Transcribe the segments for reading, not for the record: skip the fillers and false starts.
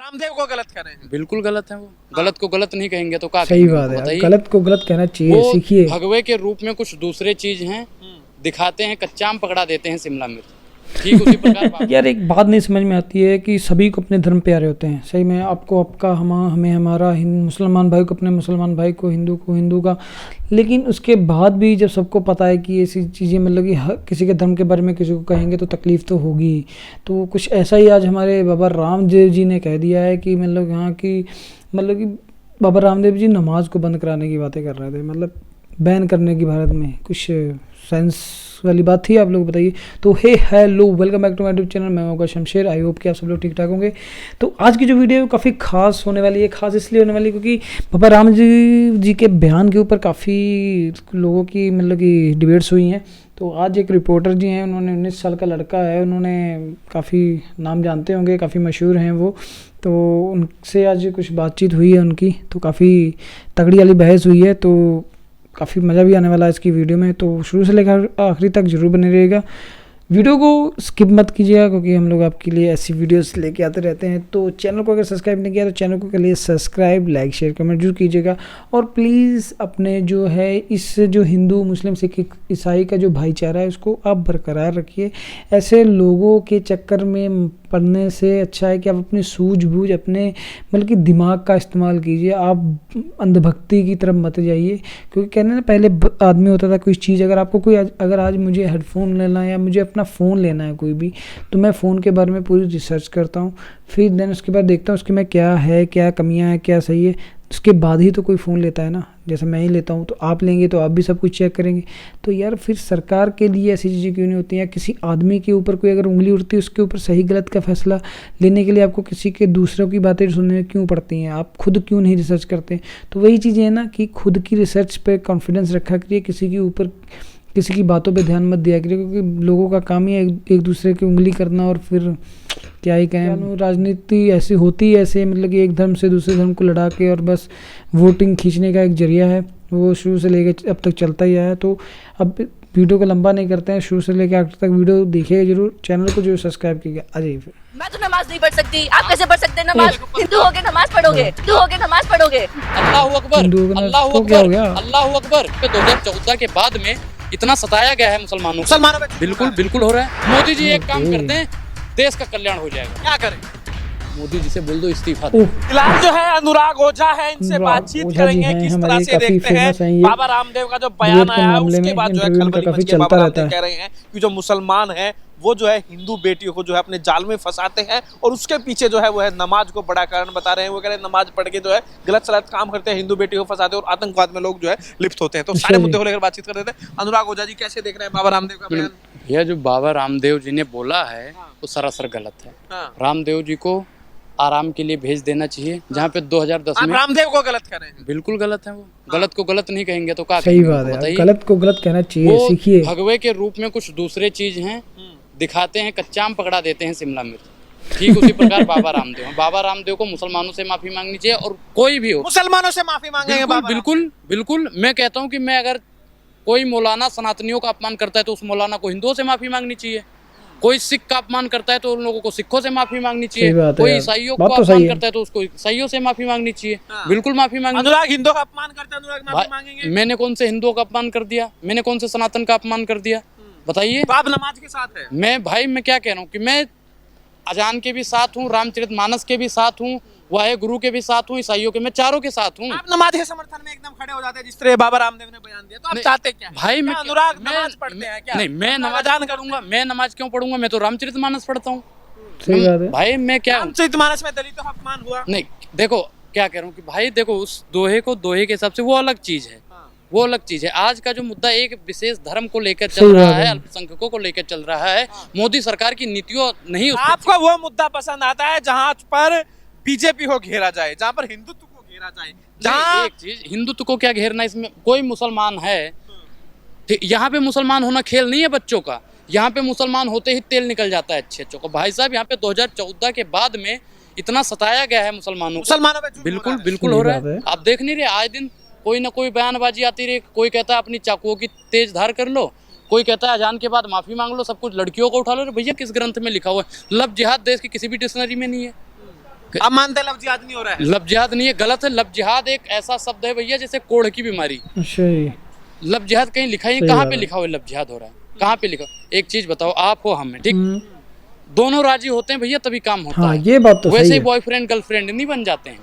रामदेव को गलत कह रहे हैं। बिल्कुल गलत है वो। गलत को गलत नहीं कहेंगे तो क्या सही कहेंगे? बात है, बताइए। गलत को गलत कहना चाहिए, वो सीखिए। भगवे के रूप में कुछ दूसरे चीज हैं, दिखाते हैं कच्चा आम, पकड़ा देते हैं शिमला मिर्च। ठीक उसी प्रकार यार एक बात नहीं समझ में आती है कि सभी को अपने धर्म प्यारे होते हैं, सही में, आपको आपका, हमें हमारा, मुसलमान भाई को अपने मुसलमान भाई को हिंदू का, लेकिन उसके बाद भी जब सबको पता है कि ऐसी चीज़ें मतलब कि किसी के धर्म के बारे में किसी को कहेंगे तो तकलीफ़ तो होगी। तो कुछ ऐसा ही आज हमारे बाबा रामदेव जी ने कह दिया है कि मतलब यहाँ की मतलब कि बाबा रामदेव जी नमाज को बंद कराने की बातें कर रहे थे, मतलब बैन करने की भारत में, कुछ साइंस वाली बात थी। आप लोग बताइए। तो hey hello, welcome back to my YouTube channel. मैं होगा शमशेर। आई होप कि आप सब लोग ठीक ठाक होंगे। तो आज की जो वीडियो है काफ़ी खास होने वाली है। खास इसलिए होने वाली है क्योंकि बाबा राम जी के बयान के ऊपर काफ़ी लोगों की मतलब कि डिबेट्स हुई हैं। तो आज एक रिपोर्टर जी हैं, उन्होंने 19 साल का लड़का है, उन्होंने काफ़ी नाम जानते होंगे, काफ़ी मशहूर हैं वो, तो उनसे आज कुछ बातचीत हुई है उनकी, तो काफ़ी तगड़ी वाली बहस हुई है। तो काफ़ी मज़ा भी आने वाला है इसकी वीडियो में, तो शुरू से लेकर आखिरी तक जरूर बने रहिएगा। वीडियो को स्किप मत कीजिएगा क्योंकि हम लोग आपके लिए ऐसी वीडियोस लेके आते रहते हैं। तो चैनल को अगर सब्सक्राइब नहीं किया तो चैनल को के लिए सब्सक्राइब, लाइक, शेयर, कमेंट जरूर कीजिएगा। और प्लीज़ अपने जो है इस जो हिंदू, मुस्लिम, सिख, ईसाई का जो भाईचारा है उसको आप बरकरार रखिए। ऐसे लोगों के चक्कर में पढ़ने से अच्छा है कि आप अपनी सूझबूझ, अपने मतलब कि दिमाग का इस्तेमाल कीजिए। आप अंधभक्ति की तरफ मत जाइए, क्योंकि कहने ना पहले आदमी होता था कोई चीज़, अगर आपको कोई, अगर आज मुझे हेडफोन लेना है या मुझे अपना फ़ोन लेना है कोई भी, तो मैं फ़ोन के बारे में पूरी रिसर्च करता हूँ, फिर देन उसके बाद देखता हूँ उसके में क्या है, क्या कमियाँ हैं, क्या सही है, उसके बाद ही तो कोई फ़ोन लेता है ना। जैसे मैं ही लेता हूँ, तो आप लेंगे तो आप भी सब कुछ चेक करेंगे। तो यार फिर सरकार के लिए ऐसी चीज़ें क्यों नहीं होती हैं? किसी आदमी के ऊपर कोई अगर उंगली उठती है, उसके ऊपर सही गलत का फैसला लेने के लिए आपको किसी के दूसरों की बातें सुनने क्यों पड़ती हैं? आप खुद क्यों नहीं रिसर्च करते? तो वही चीज़ें हैं ना कि खुद की रिसर्च पे कॉन्फिडेंस रखा करिए, किसी के ऊपर, किसी की बातों पे ध्यान मत दिया करिए, क्योंकि लोगों का काम ही है एक दूसरे की उंगली करना। और फिर क्या ही कहें, राजनीति ऐसी होती है, ऐसे मतलब कि एक धर्म से दूसरे धर्म को लड़ा के और बस वोटिंग खींचने का एक जरिया है, वो शुरू से लेकर अब तक चलता ही आया है। तो अब वीडियो को लंबा नहीं करते हैं, शुरू से लेकर आखिर तक वीडियो देखिएगा जरूर, चैनल को जरूर सब्सक्राइब कीजिएगा। आ जाइए फिर। मैं तो नमाज नहीं पढ़ सकती, आप कैसे पढ़ सकते हैं नमाज? हिंदू होके नमाज पढ़ोगे, हिंदू होके नमाज पढ़ोगे। अल्लाहू अकबर, अल्लाहू तो क्या हो अकबर, गया? अल्लाहू अकबर। 2014 के बाद में इतना सताया गया है मुसलमानों को। बिल्कुल बिल्कुल हो रहा है। मोदी जी एक काम करते हैं, देश का कल्याण हो जाएगा। क्या करें? मोदी जी से बोल दो इस्तीफा दे। फिलहाल जो है अनुराग ओझा है, इनसे बातचीत करेंगे किस तरह से देखते हैं बाबा रामदेव का जो बयान आया है उसके बाद जो है खलबली मच गई। बाबा रामदेव कह रहे हैं कि जो मुसलमान है वो जो है हिंदू बेटियों को जो है अपने जाल में फंसाते हैं और उसके पीछे जो है वो है नमाज को बड़ा कारण बता रहे हैं। वो कह रहे हैं नमाज पढ़ के जो है गलत सलत काम करते हैं, हिंदू बेटियों को फंसाते हैं और आतंकवाद में लोग जो है लिप्त होते हैं। तो सारे मुद्दे को लेकर बातचीत कर रहे थे। अनुराग ओझा जी कैसे देख रहे हैं बाबा रामदेव का बयान? यह जो बाबा रामदेव जी ने बोला है वो सरासर गलत है। रामदेव जी को आराम के लिए भेज देना चाहिए, जहाँ पे 2010 में रामदेव को गलत कर रहे हैं। बिल्कुल गलत है वो। गलत को गलत नहीं कहेंगे तो क्या सही बात है, गलत को गलत कहना चाहिए, सीखिए। भगवे के रूप में कुछ दूसरे चीज हैं, दिखाते हैं कच्चा आम, पकड़ा देते हैं शिमला मिर्च। ठीक उसी प्रकार बाबा रामदेव हैं। बाबा रामदेव को मुसलमानों से माफी मांगनी चाहिए, और कोई भी हो मुसलमानों से माफी मांगेंगे बाबा? बिल्कुल बिल्कुल। मैं कहता हूँ कि मैं अगर कोई मौलाना सनातनियों का अपमान करता है तो उस मौलाना को हिंदुओं से माफी मांगनी चाहिए। कोई सिख का अपमान करता है तो उन लोगों को सिखों से माफी मांगनी चाहिए। कोई ईसाइयों को अपमान करता है तो उसको ईसाइयों से माफी मांगनी चाहिए। बिल्कुल माफी मांगनी। अनुराग हिंदुओं का अपमान करता है, अनुराग माफी मांगेंगे? मैंने कौन से हिंदुओं का अपमान कर दिया? मैंने कौन से सनातन का अपमान कर दिया? बताइए। तो आप नमाज के साथ है? मैं क्या कह रहा हूँ कि मैं अजान के भी साथ हूँ, रामचरितमानस के भी साथ हूँ, वाहे गुरु के भी साथ हूँ, ईसाइयों के, मैं चारों के साथ हूँ। आप नमाज के समर्थन में एकदम खड़े हो जाते हैं जिस तरह बाबा रामदेव ने बयान दिया, तो आप चाहते क्या भाई? मैं अनुराग नमाज पढ़ते हैं क्या? नहीं, मैं नमाज करूंगा। मैं नमाज क्यों पढ़ूंगा? मैं तो रामचरितमानस पढ़ता हूँ। सही बात है भाई मैं क्या, रामचरितमानस में दलितों का अपमान हुआ? नहीं, देखो क्या कह रहा हूँ कि भाई देखो, उस दोहे को दोहे के हिसाब से वो अलग चीज है, वो अलग चीज है। आज का जो मुद्दा एक विशेष धर्म को लेकर चल रहा है, अल्पसंख्यकों को लेकर चल रहा है, मोदी सरकार की नीतियों नहीं। आपको वो मुद्दा पसंद आता है जहाँ पर बीजेपी को घेरा जाए, जहाँ पर हिंदुत्व को घेरा जाए? जहाँ एक चीज, हिंदुत्व को क्या घेरना, इसमें कोई मुसलमान है, यहाँ पे मुसलमान होना खेल नहीं है बच्चों का। यहाँ पे मुसलमान होते ही तेल निकल जाता है अच्छे को। भाई साहब, यहाँ पे 2014 के बाद में इतना सताया गया है मुसलमानों को। बिल्कुल बिल्कुल हो रहा है। आप देख नहीं रहे, आए दिन कोई ना कोई बयानबाजी आती रही। कोई कहता है अपनी चाकुओं की तेज धार कर लो, कोई कहता है अजान के बाद माफी मांग लो, सब कुछ लड़कियों को उठा लो। भैया किस ग्रंथ में लिखा हुआ है? लव जिहाद देश की किसी भी डिक्शनरी में नहीं है। आप मानते हैं लव जिहाद नहीं हो रहा है? लव जिहाद नहीं है, गलत है। लव जिहाद एक ऐसा शब्द है भैया जैसे कोढ़ की बीमारी। अच्छा जी। लव जिहाद कहीं लिखा ही, कहाँ पे लिखा हुआ है लव जिहाद हो रहा है? कहाँ पे लिखा? एक चीज बताओ, आप हो हम हैं, ठीक, दोनों राजी होते हैं भैया तभी काम होता है। ये बात तो वैसे सही ही है। बॉयफ्रेंड गर्लफ्रेंड नहीं बन जाते हैं।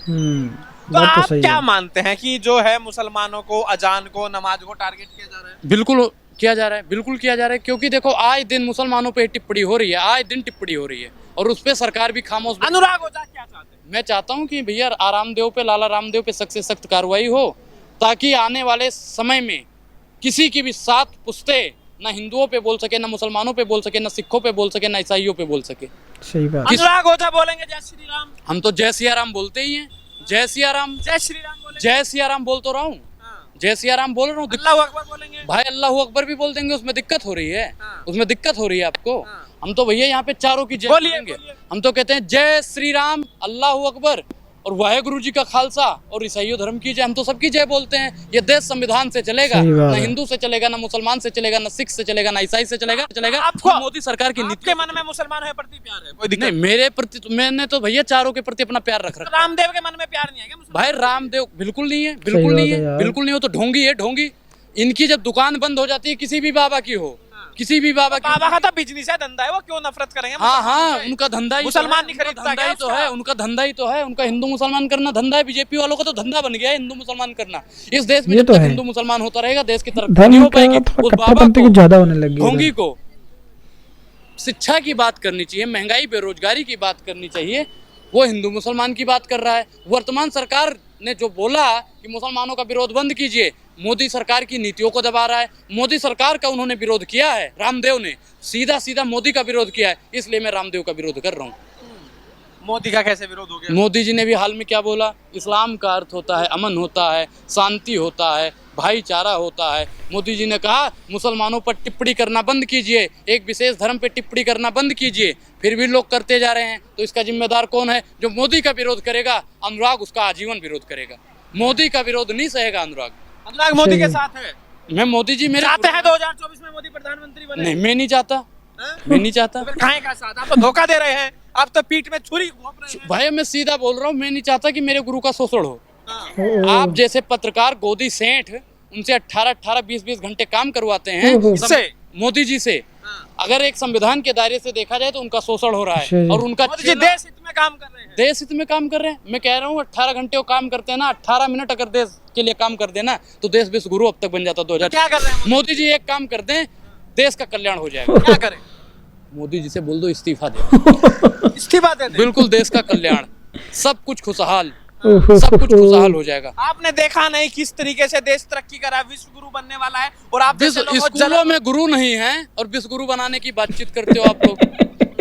तो आप क्या मानते हैं कि जो है मुसलमानों को, अजान को, नमाज को टारगेट किया जा रहा है? बिल्कुल किया जा रहा है, बिल्कुल किया जा रहा है, क्योंकि देखो आए दिन मुसलमानों पे टिप्पणी हो रही है, आए दिन टिप्पणी हो रही है, और उस पे सरकार भी खामोश। अनुराग ओझा क्या चाहते हैं? मैं चाहता हूँ कि भैया रामदेव पे, लाला रामदेव पे सख्त से सख्त कार्रवाई हो, ताकि आने वाले समय में किसी की भी सात पुश्ते ना हिंदुओं पे बोल सके, ना मुसलमानों पे बोल सके, ना सिखों पे बोल सके, ना ईसाइयों पे बोल सके। सही बात। अनुराग ओझा बोलेंगे जय श्री राम? हम तो जय सिया राम बोलते ही हैं। जय सिया राम, जय श्री राम बोलेंगे? जय सिया राम बोल तो रहा हूँ, जय सिया राम बोल रहा हूँ। अल्लाहू अकबर बोलेंगे? भाई अल्लाहू अकबर भी बोल देंगे, उसमें दिक्कत हो रही है, उसमें दिक्कत हो रही है आपको। हम तो भैया यहाँ पे चारों की जय बोलेंगे। हम तो कहते हैं जय श्री राम, अल्लाहू अकबर और वाहेगुरु जी का खालसा और ईसाइयों धर्म की जय। हम तो सबकी जय बोलते हैं। ये देश संविधान से चलेगा, ना हिंदू से चलेगा, ना मुसलमान से चलेगा, ना सिख से चलेगा, ना ईसाई से चलेगा। आपको मोदी सरकार की नीति के मन में मुसलमानों के प्रति प्यार है? कोई दिक्कत नहीं, मेरे प्रति मैंने तो भैया चारों के प्रति अपना प्यार रख रखा। रामदेव के मन में प्यार नहीं है क्या? भाई रामदेव बिल्कुल नहीं है, बिल्कुल नहीं है, बिल्कुल नहीं हो तो ढोंगी है, ढोंगी। इनकी जब दुकान बंद हो जाती है किसी भी बाबा की हो, किसी भी बाबा की, बाबा का तो बिजनेस है, धंधा है, वो क्यों नफरत करेंगे? हाँ, उनका धंधा ही, मुसलमान नहीं खरीदता, धंधा ही तो है, उनका धंधा ही तो है, उनका हिंदू मुसलमान करना धंधा है। बीजेपी वालों का तो धंधा बन गया है हिंदू मुसलमान करना। इस देश में जब तक हिंदू मुसलमान होता रहेगा, देश की तरफ नहीं हो पाएगी। उस बाबा को, ज्यादा होने लगी, ढोंगी को शिक्षा की बात करनी चाहिए, महंगाई बेरोजगारी की बात करनी चाहिए। वो हिंदू मुसलमान की बात कर रहा है। वर्तमान सरकार ने जो बोला कि मुसलमानों का विरोध बंद कीजिए, मोदी सरकार की नीतियों को दबा रहा है। मोदी सरकार का उन्होंने विरोध किया है, रामदेव ने सीधा सीधा मोदी का विरोध किया है, इसलिए मैं रामदेव का विरोध कर रहा हूँ। मोदी का कैसे विरोध हो गया? मोदी जी ने भी हाल में क्या बोला? इस्लाम का अर्थ होता है अमन, होता है शांति, होता है भाईचारा, होता है। मोदी जी ने कहा मुसलमानों पर टिप्पणी करना बंद कीजिए, एक विशेष धर्म पे टिप्पणी करना बंद कीजिए। फिर भी लोग करते जा रहे हैं, तो इसका जिम्मेदार कौन है? जो मोदी का विरोध करेगा, अनुराग उसका आजीवन विरोध करेगा। मोदी का विरोध नहीं सहेगा अनुराग। अनुराग मोदी के साथ है? मैं मोदी जी मेरे चाहते हैं 2024 में मोदी प्रधानमंत्री बने? नहीं, मैं नहीं चाहता, मैं नहीं चाहता। तो फिर खाएं का साथ? आप तो धोखा दे रहे हैं, आप तो पीठ में छुरी घोंप रहे हैं। भाई मैं सीधा बोल रहा हूँ, मैं नहीं चाहता कि मेरे गुरु का शोषण हो। आप जैसे पत्रकार गोदी सेठ उनसे 18-18, 20-20 घंटे काम करवाते हैं मोदी जी से। अगर एक संविधान के दायरे से देखा जाए तो उनका शोषण हो रहा है, और उनका देश हित में काम कर रहे हैं। देश हित में काम कर रहे हैं। मैं कह रहा हूँ 18 घंटे वो काम करते हैं ना, 18 मिनट अगर देश के लिए काम कर देना तो देश विश्व गुरु अब तक बन जाता। 2000 क्या कर रहे हैं मोदी जी? एक काम कर दें, देश का कल्याण हो जाएगा। क्या करें? मोदी जी से बोल दो इस्तीफा दे। इस्तीफा दे दे। बिल्कुल, देश का कल्याण, सब कुछ खुशहाल, सब कुछ खुशहाल हो जाएगा। आपने देखा नहीं किस तरीके से देश तरक्की कर रहा है, विश्व गुरु बनने वाला है, और आप स्कूलों में गुरु नहीं है और विश्व गुरु बनाने की बातचीत करते हो आप लोग।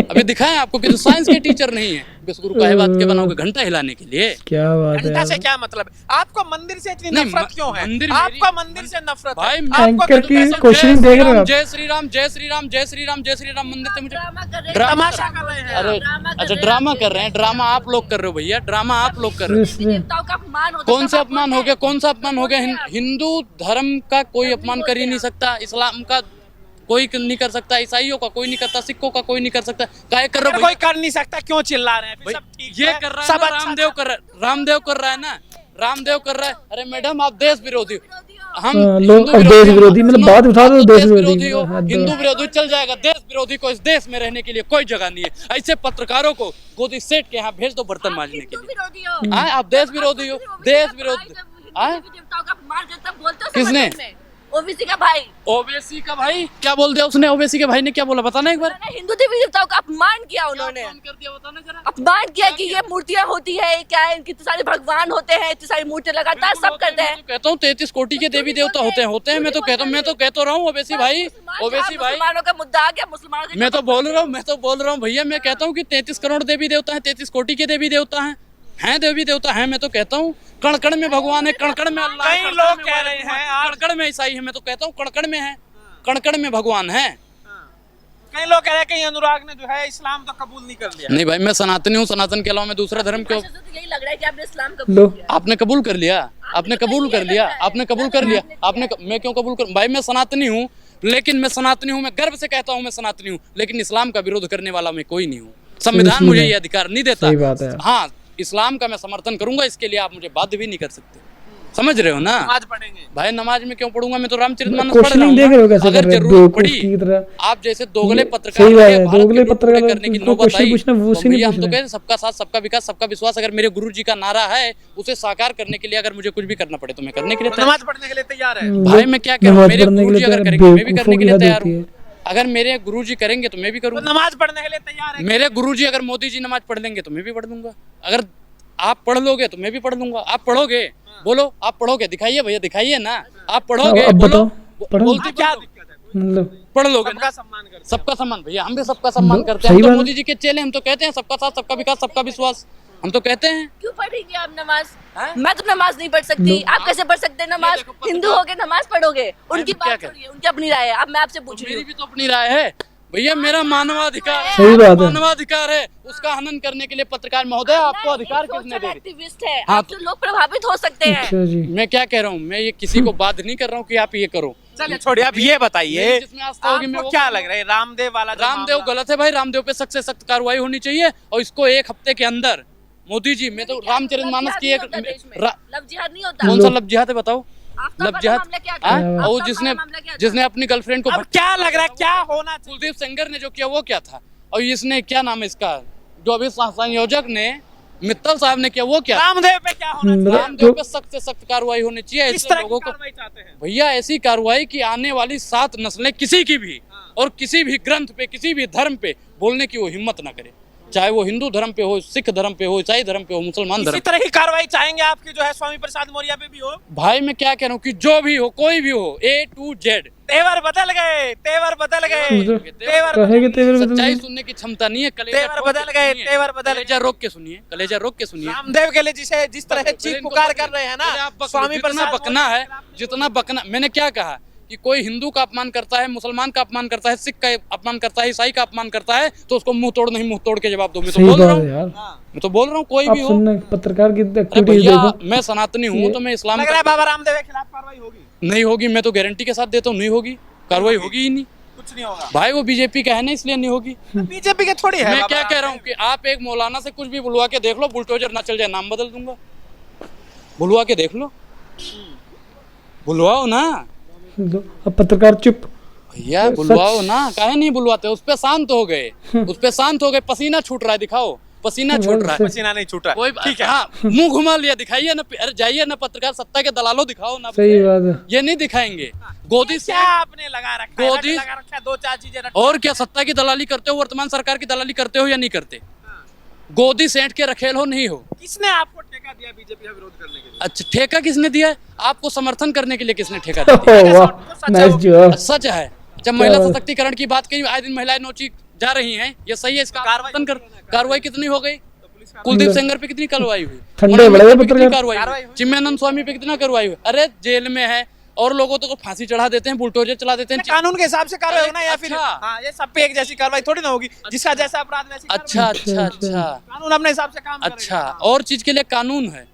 अभी दिखाएं आपको कि तो साइंस के टीचर नहीं है, विश्व गुरु काहे बात के बनाओगे? घंटा हिलाने के लिए? क्या बात है? घंटा से क्या मतलब है? आपको मंदिर से इतनी नफरत क्यों है? आपको मंदिर से नफरत भाई, है? एंकर की क्वेश्चन देख रहे हो? जय श्री राम, जय श्री राम, जय श्री राम, जय श्री राम मंदिर से मुझे तमाशा कर रहे हैं। अरे अच्छा, ड्रामा कर रहे हैं। ड्रामा आप लोग कर रहे हो भैया, ड्रामा आप लोग कर रहे हो। कौन सा अपमान हो गया? कौन सा अपमान हो गया? हिंदू धर्म का कोई अपमान कर ही नहीं सकता, इस्लाम का कोई नहीं कर सकता, ईसाइयों का कोई नहीं करता, सिखों का कोई नहीं कर सकता। काहे कर रहे हो? कोई कर नहीं सकता, क्यों चिल्ला रहे हैं? फिर सब ठीक ये है, कर रहा है सब ना, अच्छा रामदेव कर रहा है, रामदेव कर रहा है ना, रामदेव कर रहा है। अरे मैडम, आप देश विरोधी हो। हम लोग देश विरोधी, मतलब बात उठा दो, देश विरोधी हो, हिंदू विरोधी चल जाएगा, देश विरोधी को इस देश में रहने के लिए कोई जगह नहीं है। ऐसे पत्रकारों को गोदी सेठ के यहाँ भेज दो बर्तन मांजने के लिए। आप देश विरोधी हो, देश विरोधी। किसने? ओबीसी का भाई। ओबीसी का भाई क्या बोल दिया उसने? ओबीसी के भाई ने क्या बोला बताना एक बार। हिंदू देवी देवताओं का अपमान किया उन्होंने। कर दिया बताना जरा। अपमान किया कि ये मूर्तियां होती है, क्या है, इतने सारे भगवान होते हैं, इतनी सारी मूर्तियां लगातार सब करते हैं। कहता हूँ 33 कोटि के देवी देवता होते हैं। मैं तो कहता रहा हूँ ओबीसी भाई, ओबीसी भाई। मुसलमानों का मुद्दा आ गया, मुसलमानों। मैं तो बोल रहा हूँ भैया, मैं कहता हूँ कि 33 करोड़ देवी देवता है, 33 कोटि के देवी देवता हैं देवी देवता हैं। मैं तो कहता हूँ कण कण में भगवान है, कण कण में अल्लाह है। कई लोग कह रहे हैं कण कण में ईसाई है। मैं तो कहता हूँ कण कण में है, कण कण में भगवान है। कई लोग कह रहे हैं कि अनुराग ने जो है इस्लाम तो कबूल नहीं कर लिया। नहीं भाई, मैं सनातनी हूँ, सनातन के अलावा मैं दूसरा धर्म क्यों? यही लग रहा है कि आपने इस्लाम कबूल किया। आपने कबूल कर लिया, आपने कबूल कर लिया, आपने कबूल कर लिया, आपने। मैं क्यों कबूल कर? भाई मैं सनातनी हूँ, लेकिन मैं सनातनी हूँ, मैं गर्व से कहता हूँ मैं सनातनी हूँ, लेकिन इस्लाम का विरोध करने वाला मैं कोई नहीं हूँ। संविधान मुझे ये अधिकार नहीं देता। सही बात है। हाँ, इस्लाम का मैं समर्थन करूंगा, इसके लिए आप मुझे बाध्य भी नहीं कर सकते। समझ रहे हो ना? नमाज पढ़ेंगे भाई नमाज में क्यों पढ़ूंगा, मैं तो रामचरितमानस पढ़ रहा क्वेश्चनिंग देख रहे हो हूँ। कैसे अगर कर रहे हो, जरूरत बेवकूफ की तरह। पड़ी, आप जैसे दोगले पत्रकार सही बात है, भारत के दोगले लूट पत्रकार पूरे करने की को नौबत क्वेश्चन आई, पूछना, वो तो से नहीं भैया हम तो पूछना। कहते हैं सबका साथ सबका विकास सबका विश्वास। अगर मेरे गुरु जी का नारा है उसे साकार करने के लिए अगर मुझे कुछ भी करना पड़े तो मैं करने के लिए तैयार। नमाज पढ़ने के लिए तैयार है भाई मैं क्या कह रहा हूँ, मेरे नमाज पढ़ने के गुरु जी लिए अगर तो करेंगे मैं भी बेवकूफों करने के की लिए हद तैयार होती हूँ। है। अगर मेरे गुरु जी करेंगे तो मैं भी तो करूंगा। नमाज पढ़ने के लिए तैयार है मेरे गुरुजी अगर मोदी जी नमाज पढ़ लेंगे तो मैं भी पढ़ लूंगा। अगर आप पढ़ लोगे तो मैं भी पढ़ लूंगा। आप पढ़ोगे, बोलो आप पढ़ोगे, दिखाइए भैया दिखाइए ना, आप पढ़ोगे अब बोलो, बताओ, पढ़ो। बोलती क्या दिक्कत है मतलब पढ़ लोगे सबका ना। सम्मान करते हैं सबका सम्मान भैया, हम भी सबका सम्मान करते हैं। सही हम तो बात है। मोदी जी के चेले, हम तो कहते हैं सबका साथ सबका विकास सबका विश्वास, हम तो कहते हैं। क्यों पढ़ेंगे आप नमाज? हैं? मैं तो नमाज नहीं पढ़ सकती, आप कैसे पढ़ सकते हैं नमाज? देखो, पत्रकार- हिंदू होके नमाज पढ़ोगे, उनकी क्या बात करें? छोड़िए, उनकी अपनी राय है। अब मैं आपसे पूछ रही मेरी हूँ, भी तो अपनी राय है भैया, मेरा मानवाधिकार है। सही बात है। मानवाधिकार है, उसका हनन करने के लिए पत्रकार महोदय आपको अधिकार किसने दे दी? एक्टिविस्ट है, हाँ, आपसे लोग प्रभावित हो सकते हैं। अच्छा जी, मैं क्या कह रहा हूँ, मैं ये किसी को बाध्य नहीं कर रहा हूँ कि आप ये करो। चलिए छोड़िए आप ये बताइए मेरी जिसमें आस्था होगी मैं आपको वो क्या करूंगा। लग रहा है रामदेव वाला जो रामदेव मामला- गलत है भाई, रामदेव पे सख्त से सख्त कार्रवाई होनी चाहिए और इसको एक हफ्ते के अंदर मोदी जी, मैं तो रामचरितमानस की एक लव जिहाद नहीं होता। कौन सा लव जिहाद है बताओ? आफ्ताब लव वाला जिहाद मामला क्या था? हाँ? आफ्ताब और वाला जिसने मामला क्या था? जिसने अपनी गर्लफ्रेंड को अब क्या लग रहा है क्या होना चाहिए कुलदीप सेंगर ने जो किया वो क्या था? और इसने क्या नाम है इसका, जो अभी संयोजक ने मित्तल साहब ने किया वो क्या था? रामदेव पे क्या होना चाहिए रामदेव पे सख्त से सख्त कार्रवाई होनी चाहिए। किस ऐसे तरह लोगों की को कार्रवाई चाहते हैं भैया ऐसी कार्रवाई की आने वाली 7 नस्लें किसी की भी और किसी भी ग्रंथ पे किसी भी धर्म पे बोलने की वो हिम्मत ना करे, चाहे वो हिंदू धर्म पे हो, सिख धर्म पे हो, ईसाई धर्म पे हो, मुसलमान इसी धर्म। तरह की कार्रवाई चाहेंगे आपकी जो है स्वामी प्रसाद मौर्य पे भी हो भाई मैं क्या कह रहा हूँ कि जो भी हो, कोई भी हो, A to Z, तेवर बदल गए तेवर बदल गए मतलब तेवर कहेंगे तेवर बदल सच्चाई गए। सुनने की क्षमता नहीं है। कलेजा तेवर ठोक बदल के गए, सुनिए। तेवर बदल कलेजा रोक के सुनिए, कलेजा रोक के सुनिए। रामदेव के लिए जिसे जिस तरह पहले चीख इनको पुकार बकलो। कर रहे हैं पहले ना आप बकलो, स्वामी जितना प्रसाद बकना मौर्य है, जितना बकना, मैंने क्या कहा कि कोई हिंदू का अपमान करता है, मुसलमान का अपमान करता है, सिख का अपमान करता है, ईसाई का अपमान करता है, तो उसको मुंह तोड़ नहीं मुंह तोड़ के जवाब दो। मैं तो सही बोल रहा बात है हूँ, यार, मैं तो बोल रहा हूँ कोई आप भी हो। सुनना पत्रकार की अरे एक्टिविटीज भैया देखो। मैं सनातनी हूँ तो मैं इस्लाम लग रहा है बाबा रामदेव के खिलाफ कार्रवाई होगी नहीं होगी, मैं तो गारंटी के साथ देता हूँ नहीं होगी, कार्रवाई होगी ही नहीं। कुछ नहीं होगा भाई वो बीजेपी का है ना, इसलिए नहीं होगी। बीजेपी के थोड़ी है मैं बाबा क्या कह रहा हूँ रामदेव। कि आप एक मौलाना से कुछ भी बुलवा के देख लो, बुलडोजर ना चल जाए नाम बदल दूंगा, बुलवा के देख लो, बुलवाओ ना अब पत्रकार चुप। भैया, बुलवाओ ना, काहे नहीं बुलवाते? उस पे शांत हो गए, उस पे शांत हो गए, पसीना छूट रहा है, दिखाओ पसीना छूट रहा है। पसीना नहीं छूट रहा कोई ठीक है हाँ, मुंह घुमा लिया, दिखाइए ना, अरे जाइए ना पत्रकार सत्ता के दलालों, दिखाओ ना। सही बात है। ये नहीं दिखाएंगे। गोदी से क्या आपने लगा रखा है गोदी- लगा रखा है दो चार चीजें रख और क्या सत्ता की दलाली करते हो, वर्तमान सरकार की दलाली करते हो या नहीं करते? गोदी सेंट के रखेल हो नहीं हो? किसने आपको ठेका दिया बीजेपी का विरोध करने के लिए अच्छा, ठेका किसने दिया है? आपको समर्थन करने के लिए किसने ठेका दिया? ओह वाह, नाइस जवाब। सच है। जब महिला सशक्तिकरण की बात की, आए दिन महिलाएं नोची जा रही हैं, ये सही है, इसका समर्थन कर। कार्रवाई कितनी हो गई? कुलदीप सेंगर पे कितनी कार्रवाई हुई? ठंडे मनोज बड़े मित्तल पे पत्रकार। कितनी कार्रवाई हुई? चिन्मयानंद स्वामी पे कितना कार्रवाई हुई? अरे जेल में है और लोगों तो फांसी चढ़ा देते हैं, बुलडोजर चला देते हैं। कानून के हिसाब से कार्रवाई होना या फिर अच्छा। हाँ ये सब पे एक जैसी कार्रवाई थोड़ी ना होगी जिसका जैसा अपराध वैसी अच्छा अच्छा अच्छा कार्रवाई। कानून अपने हिसाब से काम अच्छा, करेगा। और चीज के लिए कानून है,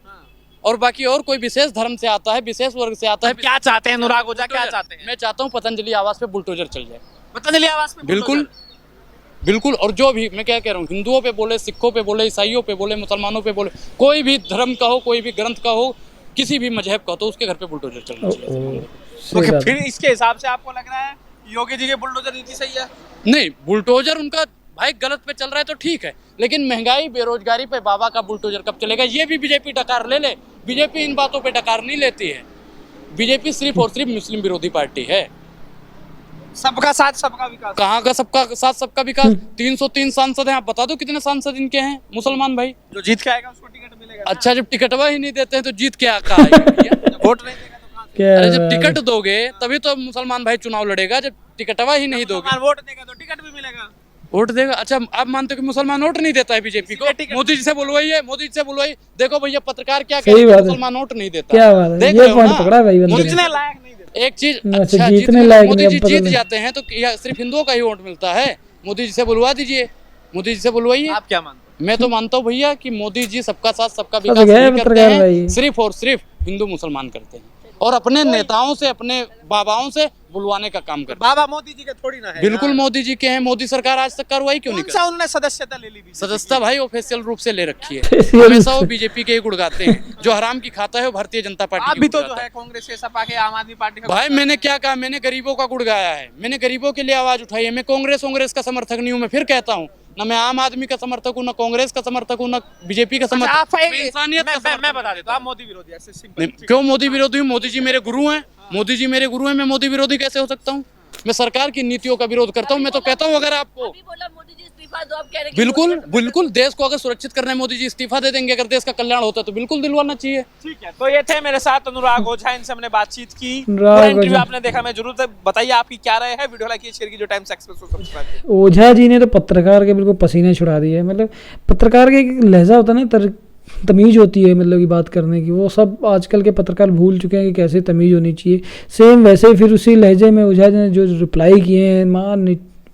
और बाकी और कोई विशेष धर्म से आता है, विशेष वर्ग से आता है। क्या चाहते हैं अनुराग ओझा क्या चाहते हैं मैं चाहता हूँ पतंजलि आवास पे बुलडोजर चल जाए। पतंजलि आवास में बिल्कुल बिल्कुल। और जो भी मैं क्या कह रहा हूँ, हिंदुओं पे बोले, सिखों पे बोले, ईसाइयों पे बोले, मुसलमानों पे बोले, कोई भी धर्म का हो, कोई भी ग्रंथ का हो, किसी भी मजहब का हो, तो उसके घर पे बुलडोजर चलना चाहिए। सही तो बात फिर है। इसके हिसाब से आपको लग रहा है कि योगी जी के बुलडोजर नीति सही है नहीं, बुलडोजर उनका भाई गलत पे चल रहा है तो ठीक है, लेकिन महंगाई बेरोजगारी पे बाबा का बुलडोजर कब चलेगा? ये भी बीजेपी डकार ले ले। बीजेपी इन बातों पे डकार नहीं लेती है। बीजेपी सिर्फ और सिर्फ मुस्लिम विरोधी पार्टी है। सबका साथ सबका विकास कहाँ का सबका साथ सबका विकास? 303 सांसद हैं, आप बता दो कितने सांसद इनके हैं मुसलमान भाई? जो जीत के आएगा उसको टिकट मिलेगा ना। अच्छा, जब टिकटवा ही नहीं देते हैं तो जीत क्या कहा है भैया? जब वोट नहीं देगा तो कहाँ से? क्या अरे जब बात है। टिकट दोगे तभी तो मुसलमान भाई चुनाव लड़ेगा, जब टिकटवा ही नहीं दोगे। मुसलमान वोट देगा तो टिकट भी मिलेगा वोट देगा? अच्छा, आप मानते हो कि मुसलमान वोट नहीं देता है बीजेपी को? इसलिए टिकट- मोदी जी से बुलवाइए, मोदी जी से बुलवाइए। देखो भैया पत्रकार क्या सही कहते हैं, बात है। मुसलमान वोट नहीं देता। क्या बात है, देख ये रहे हो पॉइंट ना? पकड़ा है भाई बंदे ने। जीतने लायक नहीं देते एक चीज अच्छा, अच्छा, जीतने जीतने लायक मोदी नहीं, जी अब पता जीत नहीं। जाते हैं तो क्या सिर्फ हिंदुओं का ही वोट मिलता है? मोदी जी से बुलवा दीजिए, मोदी जी से बुलवाइए। आप क्या मानते मैं तो मानता हूँ भैया कि मोदी जी सबका साथ सबका फंस विकास गए नहीं करते पत्रकार हैं, भाई। सिर्फ और सिर्फ हिंदू मुसलमान करते हैं। और अपने नेताओं से, अपने बाबाओं से बुलवाने का काम करते हैं। बाबा मोदी जी के थोड़ी ना है। बिल्कुल मोदी जी के हैं। मोदी सरकार आज तक कार्रवाई क्यों नहीं कौन कर? सा उन्होंने सदस्यता ले ली? सदस्यता भाई ऑफिशियल रूप से ले रखी है। हमेशा वो बीजेपी के ही गुड़गाते हैं। जो हराम की खाता है वो भारतीय जनता पार्टी आप की भी तो जो गुड़गाता है कांग्रेस से सपा के आम आदमी पार्टी का भाई मैंने क्या कहा? मैंने गरीबों का गुड़ गाया है, मैंने गरीबों के लिए आवाज उठाई है। मैं कांग्रेस का समर्थक नहीं हूँ। मैं फिर कहता हूँ, ना मैं आम आदमी का समर्थक हूँ, ना कांग्रेस का समर्थक हूँ, ना बीजेपी का समर्थक। मैं बता देता हूं, आप मोदी विरोधी ऐसे सिंपल। क्यों मोदी विरोधी हूँ? मोदी जी मेरे गुरु हैं। मोदी जी मेरे गुरु हैं, मैं मोदी विरोधी कैसे हो सकता हूँ? मैं सरकार की नीतियों का विरोध करता हूँ। मैं तो कहता हूँ अगर आपको अभी बोला मोदी जी इस्तीफा दो, आप कह रहे हैं कि बिल्कुल बिल्कुल देश को अगर सुरक्षित करना है, मोदी जी इस्तीफा दे देंगे। अगर देश का कल्याण होता है तो बिल्कुल दिलवाना चाहिए। ठीक है, तो ये थे मेरे साथ अनुराग ओझा, इनसे हमने बातचीत की। अनुराग इंटरव्यू ओझा। आपने देखा, मैं जरूर बताइए आपकी क्या राय है। वीडियो लाइक शेयर कीजिए, टाइम्स एक्सप्रेस को सब्सक्राइब। ओझा जी ने तो पत्रकार के बिल्कुल पसीने छुड़ा दिए। मतलब पत्रकार का एक लहजा होता है ना, तमीज़ होती है मतलब की बात करने की, वो सब आजकल के पत्रकार भूल चुके हैं कि कैसे तमीज़ होनी चाहिए। सेम वैसे ही फिर उसी लहजे में ओझा जी ने जो रिप्लाई किए हैं, माँ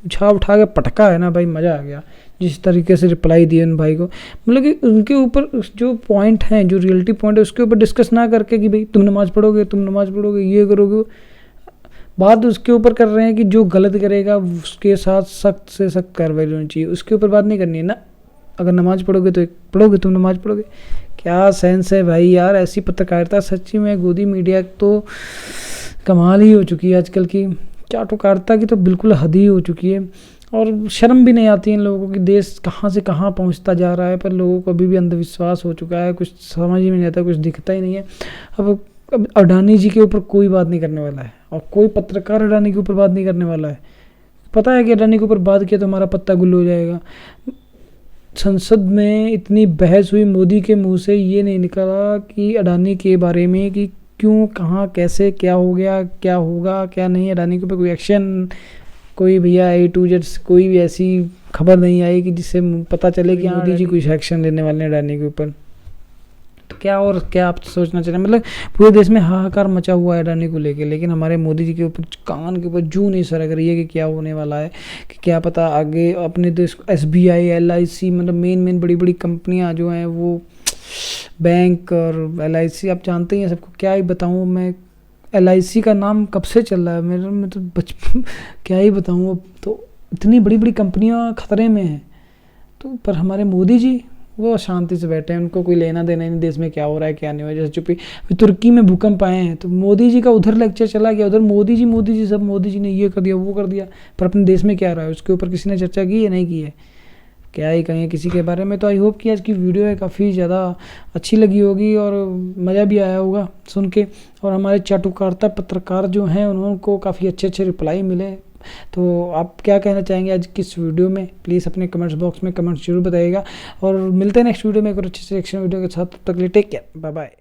उठा उठा के पटका है ना भाई, मज़ा आ गया जिस तरीके से रिप्लाई दिए उन भाई को। मतलब कि उनके ऊपर जो पॉइंट हैं, जो रियलिटी पॉइंट है, उसके ऊपर डिस्कस ना करके कि भाई तुम नमाज़ पढ़ोगे, ये करोगे, बात उसके ऊपर कर रहे हैं कि जो गलत करेगा उसके साथ सख्त से सख्त कार्रवाई होनी चाहिए। उसके ऊपर बात नहीं करनी है ना। अगर नमाज पढ़ोगे तो तुम नमाज पढ़ोगे। क्या सेंस है भाई यार, ऐसी पत्रकारिता सच्ची में गोदी मीडिया तो कमाल ही हो चुकी है आजकल की। चाटुकारिता की तो बिल्कुल हद ही हो चुकी है, और शर्म भी नहीं आती है इन लोगों को कि देश कहाँ से कहाँ पहुँचता जा रहा है। पर लोगों को अभी भी अंधविश्वास हो चुका है, कुछ समझ ही नहीं आता, कुछ दिखता ही नहीं है। अब अडानी जी के ऊपर कोई बात नहीं करने वाला है, और कोई पत्रकार अडानी के ऊपर बात नहीं करने वाला है। पता है कि अडानी के ऊपर बात किया तो हमारा पत्ता गुल हो जाएगा। संसद में इतनी बहस हुई, मोदी के मुंह से ये नहीं निकला कि अडानी के बारे में कि क्यों, कहाँ, कैसे, क्या हो गया, क्या होगा, क्या नहीं। अडानी के ऊपर कोई एक्शन, कोई भैया A to Z कोई भी ऐसी खबर नहीं आई कि जिससे पता चले कि मोदी जी कुछ एक्शन लेने वाले हैं अडानी के ऊपर। तो क्या और क्या आप सोचना चाहिए, मतलब पूरे देश में हाहाकार मचा हुआ है अडानी को लेके, लेकिन हमारे मोदी जी के ऊपर कान के ऊपर जूं नहीं सरक रही है कि क्या होने वाला है, कि क्या पता आगे अपने देश SBI, LIC, मतलब मेन बड़ी बड़ी कंपनियां जो हैं वो, बैंक और LIC, आप जानते ही हैं सबको। क्या ही बताऊँ मैं, LIC का नाम कब से चल रहा है मेरे में तो बचपन क्या ही बताऊँ। अब तो इतनी बड़ी बड़ी कंपनियाँ खतरे में हैं, तो पर हमारे मोदी जी वो शांति से बैठे हैं, उनको कोई लेना देना नहीं देश में क्या हो रहा है क्या नहीं हो रहा है। जैसे चुप्पी तुर्की में भूकंप आए हैं तो मोदी जी का उधर लेक्चर चला गया, उधर मोदी जी सब मोदी जी ने ये कर दिया वो कर दिया, पर अपने देश में क्या रहा है उसके ऊपर किसी ने चर्चा की है? नहीं की है। क्या ही कहें किसी के बारे में। तो आई होप कि आज की वीडियो है काफ़ी ज़्यादा अच्छी लगी होगी और मज़ा भी आया होगा सुन के, और हमारे चाटुकारिता पत्रकार जो हैं उनको काफ़ी अच्छे रिप्लाई मिले। तो आप क्या कहना चाहेंगे आज की इस वीडियो में, प्लीज़ अपने कमेंट्स बॉक्स में कमेंट्स जरूर बताइएगा, और मिलते हैं नेक्स्ट वीडियो में एक और अच्छे से रिएक्शन वीडियो के साथ। तब तक के लिए टेक केयर, बाय बाय।